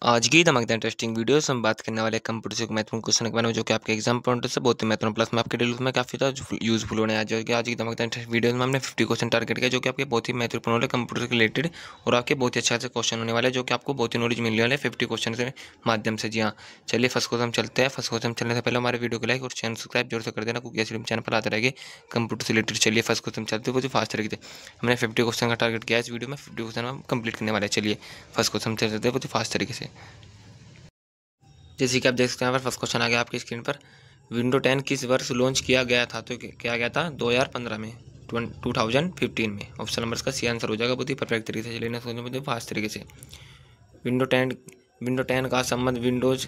आज की धमाकेदार इंटरेस्टिंग वीडियो से हम बात करने वाले कंप्यूटर से महत्वपूर्ण क्वेश्चन के बारे में जो कि आपके एग्जाम पॉइंट से बहुत ही महत्वपूर्ण प्लस में आपके डेली में काफी ज़्यादा यूजफुल होने आज की धमाकेदार वीडियो में हमने 50 क्वेश्चन टारगेट किया जो कि आपके बहुत ही महत्वपूर्ण वाले कंप्यूटर से रिलेटेड और आपके बहुत ही अच्छा से क्वेश्चन होने वाले जो कि आपको बहुत ही नॉलेज मिलने वाले 50 क्वेश्चन के माध्यम से। जी हाँ, चलिए फर्स्ट क्वेश्चन चलते हैं। फर्स्ट क्वेश्चन चलने से पहले हमारे वीडियो को लाइक और चैनल सब्सक्राइब जरूर से कर देना क्योंकि ऐसे चैनल पर आते रहेंगे कंप्यूटर से रिलेटेड। चलिए फर्स्ट क्वेश्चन चलते हैं बहुत ही फास्ट तरीके से। हमने 50 क्वेश्चन का टारगेट किया इस वीडियो में, 50 क्वेश्चन हम कंप्लीट करने वाले हैं। चलिए फर्स्ट क्वेश्चन चलते हैं बहुत ही फास्ट तरीके से। जैसे कि आप देख सकते हैं यहाँ पर फर्स्ट क्वेश्चन आ गया आपकी स्क्रीन पर। विंडो 10 किस वर्ष लॉन्च किया गया था? तो क्या गया था 2015 में, 2015 में। ऑप्शन नंबर का सी आंसर हो जाएगा बहुत ही परफेक्ट तरीके से। चलिए सोचने फास्ट तरीके से। विंडो 10 का संबंध विंडोज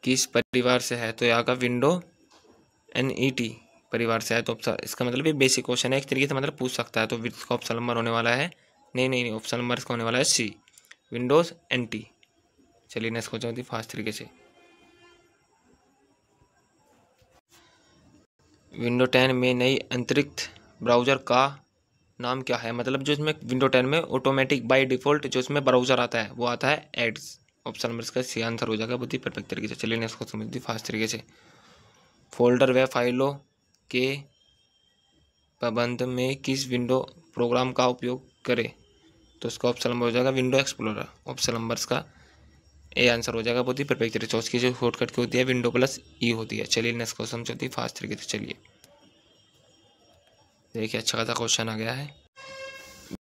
किस परिवार से है? तो यहाँ का विंडो NET परिवार से है। तो इसका मतलब ये बेसिक क्वेश्चन है एक तरीके से, मतलब पूछ सकता है। तो इसका ऑप्शन नंबर होने वाला है नहीं, ऑप्शन नंबर इसका होने वाला है सी, विंडोज NT। चलिए नेक्स्ट क्वेश्चन फास्ट तरीके से। विंडो 10 में नई अंतरिक्ष ब्राउज़र का नाम क्या है? मतलब जो इसमें विंडो 10 में ऑटोमेटिक बाय डिफ़ॉल्ट जो इसमें ब्राउज़र आता है वो आता है एड्स। ऑप्शन नंबर इसका सी आंसर हो जाएगा बहुत ही परफेक्ट तरीके से। चलिए नेक्स्ट क्वेश्चन समझते फास्ट तरीके से। फोल्डर व फाइलों के प्रबंधन में किस विंडो प्रोग्राम का उपयोग करें? तो इसका ऑप्शन नंबर हो जाएगा विंडो एक्सप्लोरर। ऑप्शन नंबर इसका ए आंसर हो जाएगा बहुत ही परफेक्ट तरीके से। उसकी जो शॉर्टकट की होती है विंडो प्लस ई होती है। चलिए नेक्स्ट क्वेश्चन चलती है फास्ट तरीके से। चलिए देखिए अच्छा खासा क्वेश्चन आ गया है।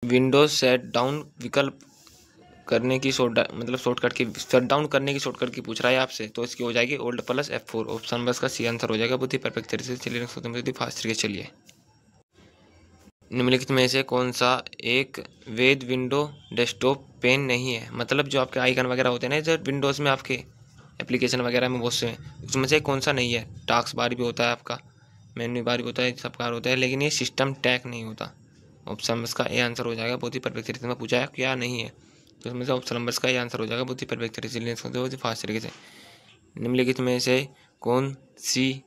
विंडोज सेट डाउन विकल्प करने की शॉर्टकट की शट डाउन करने की शॉर्टकट की पूछ रहा है आपसे, तो इसकी हो जाएगी old plus F4। Option number का सी आंसर हो जाएगा बहुत ही परफेक्ट तरीके से। चलिए फास्ट तरीके से। चलिए निम्नलिखित में से कौन सा एक वैध विंडो डेस्कटॉप पेन नहीं है? मतलब जो आपके आइकन वगैरह होते हैं ना जो विंडोज़ में आपके एप्लीकेशन वगैरह में बहुत से, उसमें से कौन सा नहीं है? टास्क बार भी होता है आपका, मेन्यू बार भी होता है, सब कार होता है, लेकिन ये सिस्टम टैग नहीं होता। ऑप्शन नंबर का ए आंसर हो जाएगा बहुत ही परफेक्ट तरीके से। मैं पूछा है क्या नहीं है, तो उसमें से ऑप्शन नंबर का ये आंसर हो जाएगा बहुत ही परफेक्ट तरीके से। बहुत ही फास्ट तरीके से। निम्नलिखित में से कौन सी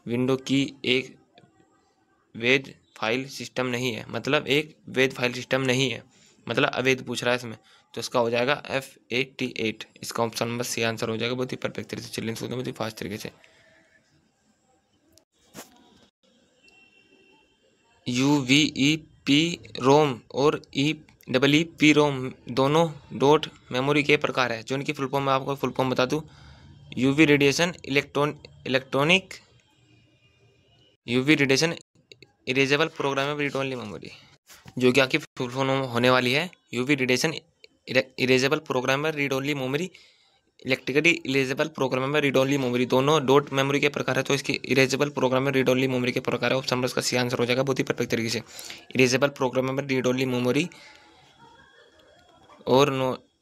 विंडो की एक वैध फाइल सिस्टम नहीं है? मतलब एक वैध फाइल सिस्टम नहीं है, मतलब अवैध पूछ रहा है इसमें, तो इसका हो जाएगा F88। इसका ऑप्शन नंबर सी आंसर हो जाएगा बहुत ही परफेक्ट तरीके से। चलिए बहुत ही फास्ट तरीके से। UVEP रोम और EEP रोम दोनों डॉट मेमोरी के प्रकार है जो इनकी फुल फॉर्म मैं आपको फुल फॉर्म बता दूं। UV radiation erasable programmable read only memory, जो कि आपकी फुल फॉर्म होने वाली है UV radiation erasable programmable read only memory, electrically erasable programmable read only memory. दोनों डॉट मेमोरी के प्रकार है, तो इसकी erasable programmable read only memory के प्रकार है। ऑप्शन नंबर का सी आंसर हो जाएगा बहुत ही परफेक्ट तरीके से। Erasable programmable read only memory और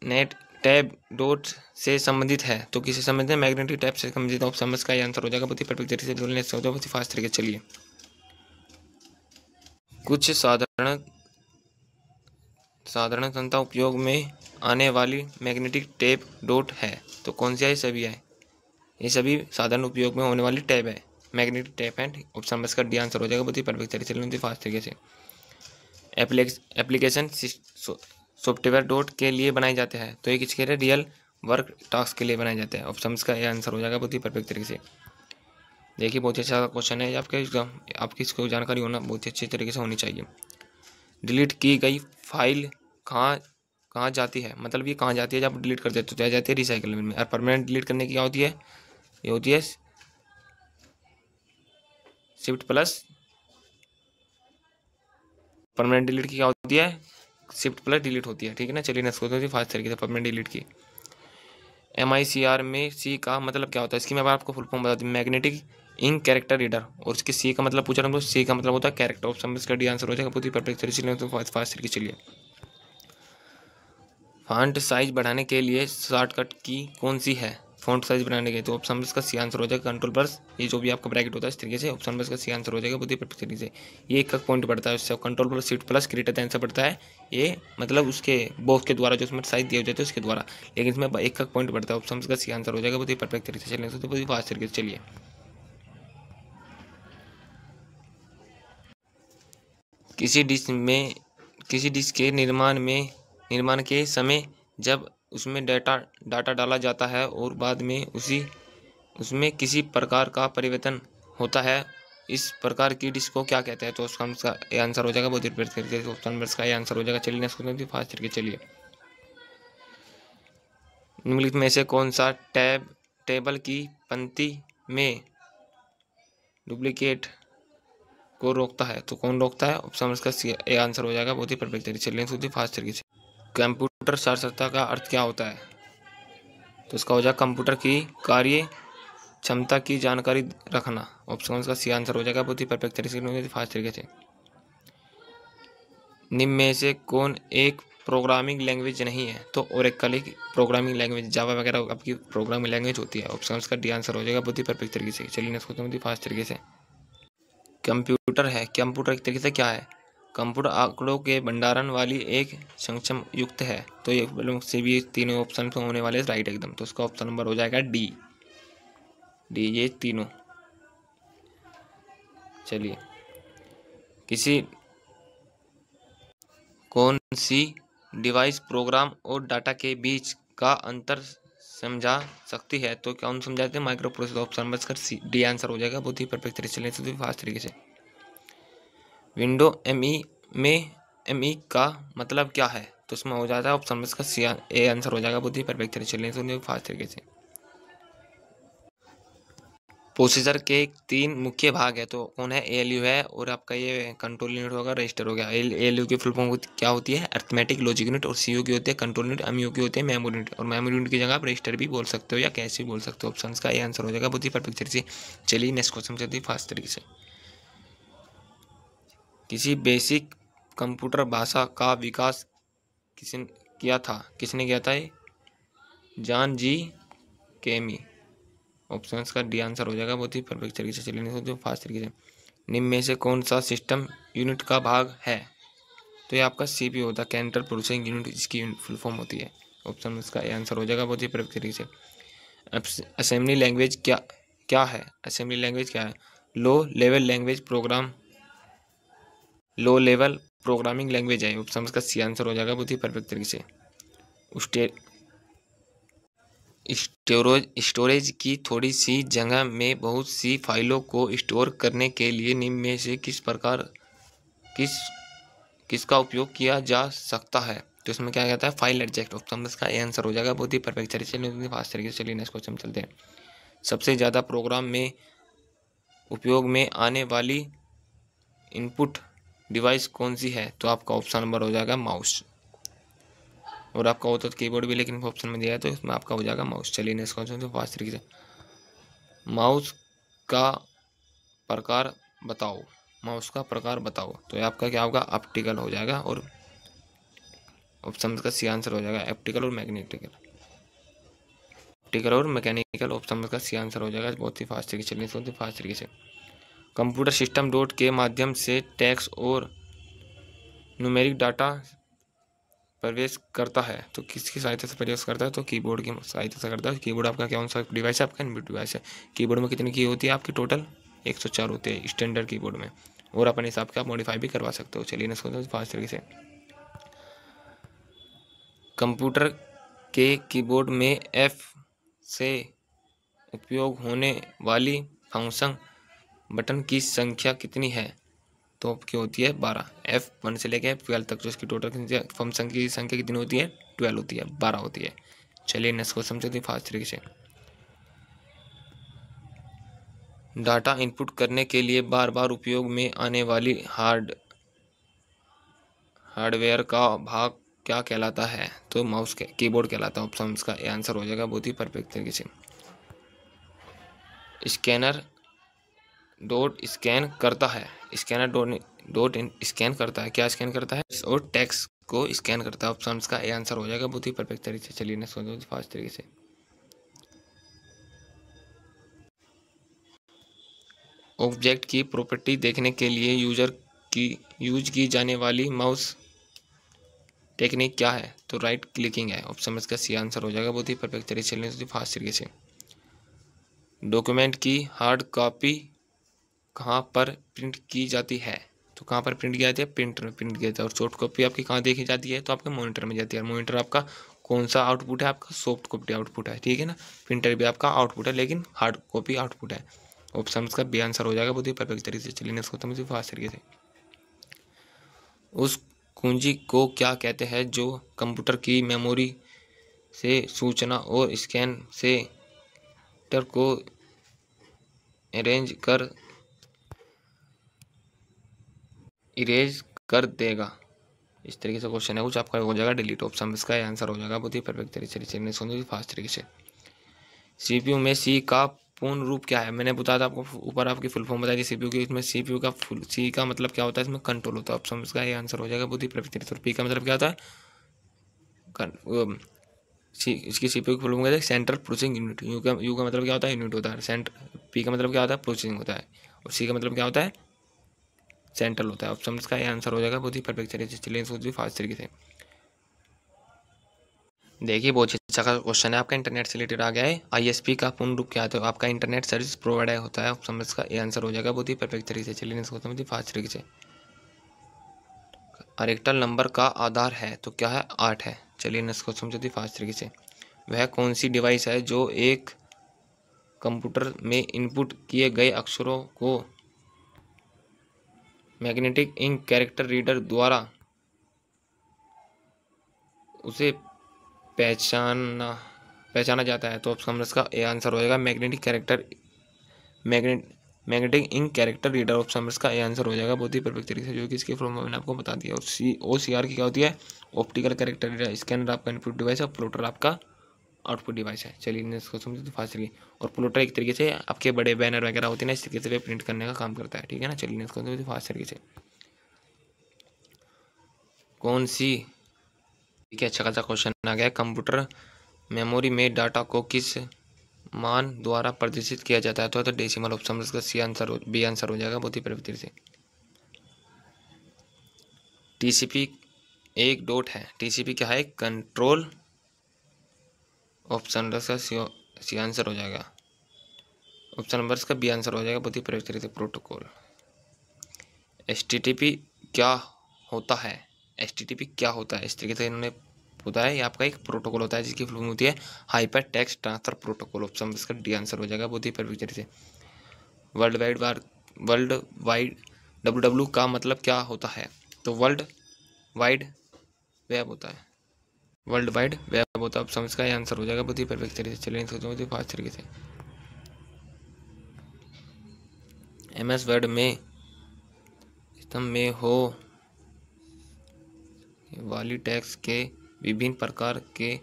नेट टैब डॉट से संबंधित है, तो किससे संबंधित है? मैग्नेटिक टैब से संबंधित। ऑप्शन नंबर का आंसर हो जाएगा बहुत ही परफेक्ट तरीके से। बहुत ही फास्ट तरीके से। चलिए कुछ साधारणतः उपयोग में आने वाली मैग्नेटिक टैब डॉट है, तो कौन सी है? ये सभी है, ये सभी साधारण उपयोग में होने वाली टैब है, magnetic tab and. Option number का डी आंसर हो जाएगा बहुत ही परफेक्ट तरीके से। फास्ट तरीके से। एप्लीकेशन सॉफ्टवेयर डॉट के लिए बनाए जाते हैं, तो ये किसके लिए? रियल वर्क टास्क के लिए बनाए जाते हैं। ऑप्शन का ये आंसर हो जाएगा बहुत ही परफेक्ट तरीके से। देखिए बहुत ही अच्छा क्वेश्चन है आपकी इसको जानकारी होना बहुत ही अच्छी तरीके से होनी चाहिए। डिलीट की गई फाइल कहाँ जाती है? मतलब ये कहाँ जाती है जब आप डिलीट कर देते हो? तो जाती है रिसाइकल में। और परमानेंट डिलीट करने की क्या होती है? ये होती है शिफ्ट प्लस। परमानेंट डिलीट की क्या होती है? शिफ्ट प्लस डिलीट होती है, ठीक है ना। चलिए नेक्स्ट होती है फास्ट तरीके से परमानेंट डिलीट की। MICR में सी का मतलब क्या होता है? इसकी मैं आपको फुल फॉर्म बता दूँ, मैग्नेटिक इंक कैरेक्टर रीडर। और इसके सी का मतलब पूछा तो सी का मतलब होता है कैरेक्टर। ऑप्शन इसका डी आंसर हो जाएगा बहुत ही परफेक्ट तरीके से। फास्ट तरीके। चलिए फॉन्ट साइज बढ़ाने के लिए शॉर्टकट की कौन सी है? फॉन्ट साइज बढ़ाने के, तो ऑप्शन इसका सी आंसर हो जाएगा कंट्रोल प्लस, ये जो भी आपका ब्रैकेट होता है इस तरीके से। ऑप्शन इसका सी आंसर हो जाएगा बहुत ही परफेक्ट तरीके से। ये एक पॉइंट बढ़ता है उससे, control plus shift plus greater than से बढ़ता है ये, मतलब उसके बॉक्स के द्वारा जो उसमें साइज दिए जाते हैं उसके द्वारा, लेकिन इसमें एक पॉइंट बढ़ता है। ऑप्शन इसका सी आंसर हो जाएगा बहुत ही परफेक्ट तरीके से। चलिए बहुत ही फास्ट तरीके से। चलिए किसी डिश के निर्माण के समय जब उसमें डाटा डाला जाता है और बाद में उसमें किसी प्रकार का परिवर्तन होता है, इस प्रकार की डिश को क्या कहते हैं? तो उसका ये आंसर हो जाएगा, बहुत ही करके ऑप्शन नंबर का ये आंसर हो जाएगा। चलिए नेक्स्ट क्वेश्चन फास्ट करके चलिए। निम्नलिखित में से कौन सा टेबल की पंक्ति में डुप्लीकेट को रोकता है? तो कौन रोकता है? ऑप्शन इसका ए आंसर हो जाएगा, बहुत ही परफेक्ट तरीके से। चलिए फास्ट तरीके से। कंप्यूटर साक्षरता का अर्थ क्या होता है? तो इसका हो जाएगा कंप्यूटर की कार्य क्षमता की जानकारी रखना। ऑप्शन का सी आंसर हो जाएगा, बहुत ही परफेक्ट तरीके से फास्ट तरीके से। निम्न में से कौन एक प्रोग्रामिंग लैंग्वेज नहीं है? तो ओरेकल एक प्रोग्रामिंग लैंग्वेज, जावा वगैरह आपकी प्रोग्रामिंग लैंग्वेज होती है। ऑप्शन का डी आंसर हो जाएगा, बहुत ही परफेक्ट तरीके से। चलिए नेक्स्ट क्वेश्चन फास्ट तरीके से। कंप्यूटर है, कंप्यूटर एक तरीके से क्या है? कंप्यूटर आंकड़ों के भंडारण वाली एक सक्षम युक्त है। तो ये से भी तीनों ऑप्शन होने वाले राइट एकदम। तो उसका ऑप्शन नंबर हो जाएगा डी, ये तीनों। चलिए, कौन सी डिवाइस प्रोग्राम और डाटा के बीच का अंतर समझा सकती है? तो कौन समझाते हैं? Micro processor. ऑप्शन नंबर इसका डी आंसर हो जाएगा, बहुत ही परफेक्ट तरीके से फास्ट तरीके से। विंडो में एमई का मतलब क्या है? तो उसमें हो जाता है ऑप्शन नंबर इसका सी ए आंसर हो जाएगा, बहुत ही परफेक्ट तरीके से फास्ट तरीके से। प्रोसीजर के 3 मुख्य भाग है, तो कौन है? एएलयू है, और आपका ये कंट्रोल यूनिट होगा, रजिस्टर हो गया। एएलयू की फुल फॉर्म क्या होती है? Arithmetic logic unit. और सीयू की होती है कंट्रोल यूनिट। एमयू की होती है मेमोरी यूनिट। और मेमोरी यूनिट की जगह आप रजिस्टर भी बोल सकते हो या कैश भी बोल सकते हो। ऑप्शन का ये आंसर हो जाएगा, बहुत ही परफेक्ट तरीके से। चलिए नेक्स्ट क्वेश्चन चलते हैं फास्ट तरीके से। किसी बेसिक कंप्यूटर भाषा का विकास किसने किया था? जॉन जी केमी। ऑप्शन का डी आंसर हो जाएगा, बहुत ही परफेक्ट तरीके से। चलिए फास्ट तरीके से। निम्न में से कौन सा सिस्टम यूनिट का भाग है? तो ये आपका सीपीयू होता है, सेंट्रल प्रोसेसिंग यूनिट, इसकी फुल फॉर्म होती है। ऑप्शन इसका ये आंसर हो जाएगा, बहुत ही परफेक्ट तरीके से। असेंबली लैंग्वेज क्या है? असेंबली लैंग्वेज क्या है? लो लेवल प्रोग्रामिंग लैंग्वेज है। ऑप्शन का सी आंसर हो जाएगा, बहुत ही परफेक्ट तरीके से। स्टोरेज की थोड़ी सी जगह में बहुत सी फाइलों को स्टोर करने के लिए निम्न में से किसका उपयोग किया जा सकता है? तो इसमें क्या कहता है? फाइल एडजेक्ट। ऑप्शन इसका आंसर हो जाएगा, बहुत ही परफेक्ट तरीके से फास्ट तरीके से। चलिए नेक्स्ट क्वेश्चन चलते हैं। सबसे ज़्यादा प्रोग्राम में उपयोग में आने वाली इनपुट डिवाइस कौन सी है? तो आपका ऑप्शन नंबर हो जाएगा माउस। और आपका होता तो कीबोर्ड भी, लेकिन ऑप्शन में दिया है तो इसमें आपका हो जाएगा माउस। चलिए नेक्स्ट क्वेश्चन तो फास्ट तरीके से। माउस का प्रकार बताओ। माउस का प्रकार बताओ। तो ये आपका क्या होगा? ऑप्टिकल हो जाएगा। और ऑप्शन का सी आंसर हो जाएगा ऑप्टिकल और मैकेनिकल। ऑप्शन का सी आंसर हो जाएगा, बहुत ही फास्ट तरीके से। चलिए फास्ट तरीके से। कंप्यूटर सिस्टम डॉट के माध्यम से टेक्स्ट और न्यूमेरिक डाटा प्रवेश करता है, तो किसकी सहायता से प्रवेश करता है? तो कीबोर्ड की सहायता से करता है। कीबोर्ड आपका कौन सा डिवाइस है? आपका इनपुट डिवाइस है। कीबोर्ड में कितनी की होती है आपकी? टोटल 104 होते हैं स्टैंडर्ड कीबोर्ड में, और अपने हिसाब से आप मॉडिफाई भी करवा सकते हो। चलिए नेक्स्ट फास्ट तरीके से। कंप्यूटर के कीबोर्ड में F से उपयोग होने वाली फंक्शन बटन की संख्या कितनी है? तो आपकी होती है 12। F1 से लेकर F12 तक जो इसकी टोटल फंक्शन की संख्या कितनी होती है? 12 होती है, 12 होती है। चलिए नेक्स्ट को समझते हैं फास्ट तरीके से। डाटा इनपुट करने के लिए बार बार उपयोग में आने वाली हार्डवेयर का भाग क्या कहलाता है? तो माउस कीबोर्ड कहलाता है। ऑप्शन का आंसर हो जाएगा, बहुत ही परफेक्ट तरीके से। स्कैनर डॉट स्कैन करता है। स्कैनर डॉट स्कैन करता है, क्या स्कैन करता है? और टेक्स्ट को स्कैन करता है। ऑप्शन का आंसर हो जाएगा, बहुत ही परफेक्ट तरीके से। चलिए नेक्स्ट फास्ट तरीके से। ऑब्जेक्ट की प्रॉपर्टी देखने के लिए यूज की जाने वाली माउस टेक्निक क्या है? तो राइट क्लिकिंग है। ऑप्शन इसका सी आंसर हो जाएगा, बहुत ही परफेक्ट तरीके से। चलिए फास्ट तरीके से। डॉक्यूमेंट की हार्ड कॉपी कहाँ पर प्रिंट की जाती है? तो कहाँ पर प्रिंट की जाती है? प्रिंटर में प्रिंट किया जाता है। और सॉफ्ट कॉपी आपकी कहाँ देखी जाती है? तो आपके मॉनिटर में जाती है। मॉनिटर आपका कौन सा आउटपुट है आपका, सॉफ्ट कॉपी आउटपुट है, ठीक है ना। प्रिंटर भी आपका आउटपुट है लेकिन हार्ड कॉपी आउटपुट है। ऑप्शन का बी आंसर हो जाएगा बहुत ही परफेक्ट तरीके से। चलिए इसको समझिए फास्ट तरीके से। उस कुंजी को क्या कहते हैं जो कंप्यूटर की मेमोरी से सूचना और स्कैन से टर को इरेज कर देगा। इस तरीके से क्वेश्चन है कुछ, आपका हो जाएगा डिलीट। ऑप्शन इसका आंसर हो जाएगा बहुत ही परफेक्ट तरीके से। सुनिए फास्ट तरीके से। सीपीयू में सी का पूर्ण रूप क्या है? मैंने बताया था आपको ऊपर, आपकी फुल फॉर्म बताई थी सीपीयू की। इसमें सीपीयू का फुल सी का मतलब क्या होता है, इसमें कंट्रोल होता है। ऑप्शन इसका ये आंसर हो जाएगा बहुत ही परफेक्ट तरीके से। पी का मतलब क्या होता है, इसकी सीपीयू की फुल फॉर्म क्या है, सेंट्रल प्रोसेसिंग यूनिट। यू का मतलब क्या होता है, यूनिट होता है। पी का मतलब क्या होता है, प्रोसेसिंग होता है। और सी का मतलब क्या होता है, सेंट्रल होता है। ऑप्शन इसका ये आंसर हो जाएगा बहुत ही परफेक्ट तरीके से। चलिए सोचिए फास्ट तरीके से। देखिए बहुत अच्छा का क्वेश्चन है आपका, इंटरनेट से रिलेटेड आ गया है। आईएसपी का पूर्ण रूप क्या है, तो आपका इंटरनेट सर्विस प्रोवाइडर होता है। ऑप्शन इसका ये आंसर हो जाएगा बहुत ही परफेक्ट तरीके से। चलिए इसको समझिए फास्ट तरीके से। अरेक्टल नंबर का आधार है तो क्या है, 8 है। चलिए इसको समझिए फास्ट तरीके से। वह कौन सी डिवाइस है जो एक कंप्यूटर में इनपुट किए गए अक्षरों को मैग्नेटिक इंक कैरेक्टर रीडर द्वारा उसे पहचाना पहचाना जाता है? तो ऑप्शन इसका ए आंसर हो जाएगा magnetic ink character reader. Option इसका ए आंसर हो जाएगा बहुत ही परफेक्ट तरीके से, जो कि इसकी फॉर्म मैंने आपको बता दिया। और OCR की क्या होती है, ऑप्टिकल कैरेक्टर रीडर। स्कैनर आपका इनपुट डिवाइस है, प्लॉटर आपका आउटपुट डिवाइस है। चलिए इसको समझिए तो फास्ट चलिए। और प्लॉटर एक तरीके से आपके बड़े बैनर वगैरह होते हैं ना, इस तरीके से वे प्रिंट करने का काम करता है, ठीक है ना। चलिए इसको समझिए फास्ट तरीके से। कौन सी, ठीक है अच्छा खासा क्वेश्चन आ गया। कंप्यूटर मेमोरी में डाटा को किस मान द्वारा प्रदर्शित किया जाता है? तो डेसिमल। ऑप्शन इसका सी आंसर बी आंसर हो जाएगा बहुत ही परफेक्ट तरीके से। टीसीपी एक डॉट है, टीसीपी क्या है, कंट्रोल। ऑप्शन इसका सी आंसर हो जाएगा। ऑप्शन नंबर इसका बी आंसर हो जाएगा बहुत ही परफेक्ट तरीके से। प्रोटोकॉल। एचटीटीपी क्या होता है, एचटीटीपी क्या होता है, इस तरीके से इन्होंने होता है। ये आपका एक प्रोटोकॉल होता है जिसकी फुल फॉर्म होती है hyper text transfer protocol. Option इसका डी आंसर हो जाएगा बहुत ही परफेक्ट तरीके से। वर्ल्ड वाइड WW का मतलब क्या होता है? तो वर्ल्ड वाइड वेब होता है, वर्ल्ड वाइड वेब होता है। ऑप्शन इसका ये आंसर हो जाएगा बहुत ही परफेक्ट तरीके से। चलिए सोचो फास्ट तरीके से। MS वर्ड में स्तंभ में हो वाली टेक्स्ट के विभिन्न प्रकार के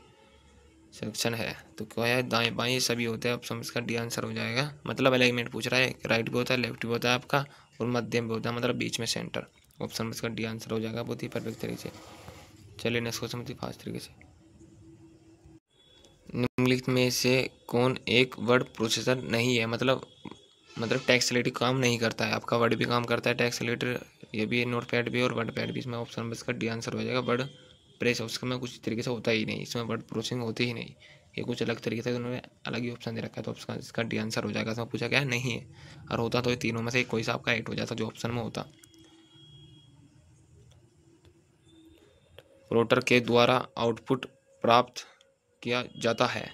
सेक्शन है, तो क्या है, दाएं बाएं सभी होते हैं। ऑप्शन इसका डी आंसर हो जाएगा। मतलब अलाइनमेंट पूछ रहा है, राइट भी होता है, लेफ्ट भी होता है आपका, और मध्यम भी होता है, मतलब बीच में सेंटर। ऑप्शन इसका डी आंसर हो जाएगा बहुत ही परफेक्ट तरीके से। चलिए नेक्स्ट क्वेश्चन समझिए फास्ट तरीके से। निम्नलिखित में से कौन एक वर्ड प्रोसेसर नहीं है? मतलब टेक्स्ट रिलेटेड काम नहीं करता है। आपका वर्ड भी काम करता है, टेक्स्ट रिलेटेड ये भी, नोट पैड भी और वर्ड पैड भी। इसमें ऑप्शन इसका डी आंसर हो जाएगा वर्ड प्रेस। उसमें कुछ तरीके से होता ही नहीं, इसमें वर्ड प्रोसेसिंग होती ही नहीं। ये कुछ अलग तरीके से उन्होंने अलग ही ऑप्शन दे रखा है। तो ऑप्शन इसका डी आंसर हो जाएगा। इसमें पूछा क्या है, नहीं है। और होता तो ये तीनों में से कोई सा आपका एट हो जाता जो ऑप्शन में होता। प्लॉटर के द्वारा आउटपुट प्राप्त किया जाता है,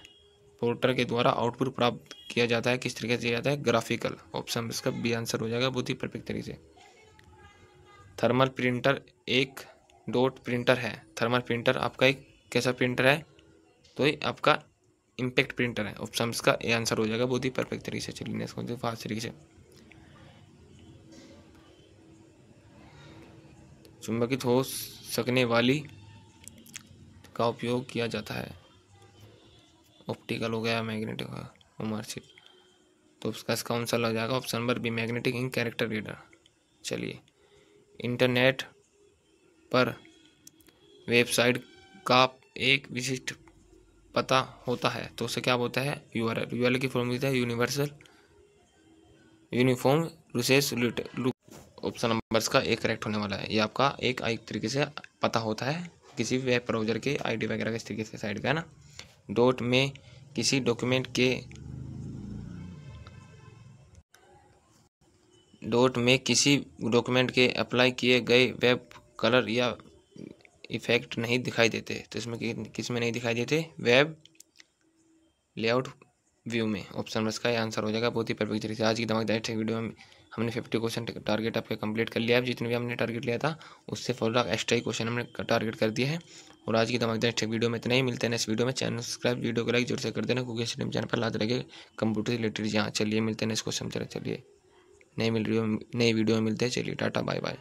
प्लॉटर के द्वारा आउटपुट प्राप्त किया जाता है किस तरीके से किया जाता है, ग्राफिकल। ऑप्शन इसका बी आंसर हो जाएगा बहुत ही परफेक्ट तरीके से। थर्मल प्रिंटर एक डॉट प्रिंटर है। थर्मल प्रिंटर आपका एक कैसा प्रिंटर है, तो ये आपका इम्पैक्ट प्रिंटर है। ऑप्शन इसका ए आंसर हो जाएगा बहुत ही परफेक्ट तरीके से। चलिए इसको फास्ट तरीके से। चुंबकित हो सकने वाली का उपयोग किया जाता है, ऑप्टिकल हो गया, मैग्नेटिक हो गया, मार्कशीट। तो उसका इसका आंसर लग जाएगा option number B, magnetic ink character reader. चलिए, इंटरनेट पर वेबसाइट का एक विशिष्ट पता होता है तो उसे क्या बोलता है, URL। URL की फॉर्म होता है uniform resource look. Option number का एक करेक्ट होने वाला है। ये आपका एक तरीके से पता होता है किसी भी वेब ब्राउजर के ID वगैरह के इस तरीके से साइड का, है ना। डॉट में किसी डॉट में किसी डॉक्यूमेंट के अप्लाई किए गए वेब कलर या इफेक्ट नहीं दिखाई देते। तो इसमें किस में नहीं दिखाई देते? वेब लेआउट व्यू में। ऑप्शन बस का ये आंसर हो जाएगा बहुत ही परफेक्ट तरीके से। आज की धमाकेदार वीडियो में हमने 50 क्वेश्चन टारगेट आपके कंप्लीट कर लिया है। जितने भी हमने टारगेट लिया था उससे 4 एक्स्ट्रा ही क्वेश्चन हमने टारगेट कर दिया है। और आज की धमाकेदार वीडियो में इतना ही। मिलते हैं नेक्स्ट वीडियो में। चैनल सब्सक्राइब, वीडियो को लाइक जरूर से कर देना क्योंकि स्ट्रीम चैनल पर लाते रहेंगे कंप्यूटर से रिलेटेड। यहाँ चलिए मिलते हैं नेक्स्ट क्वेश्चन। चलिए नई वीडियो में मिलते हैं। चलिए टाटा बाय बाय।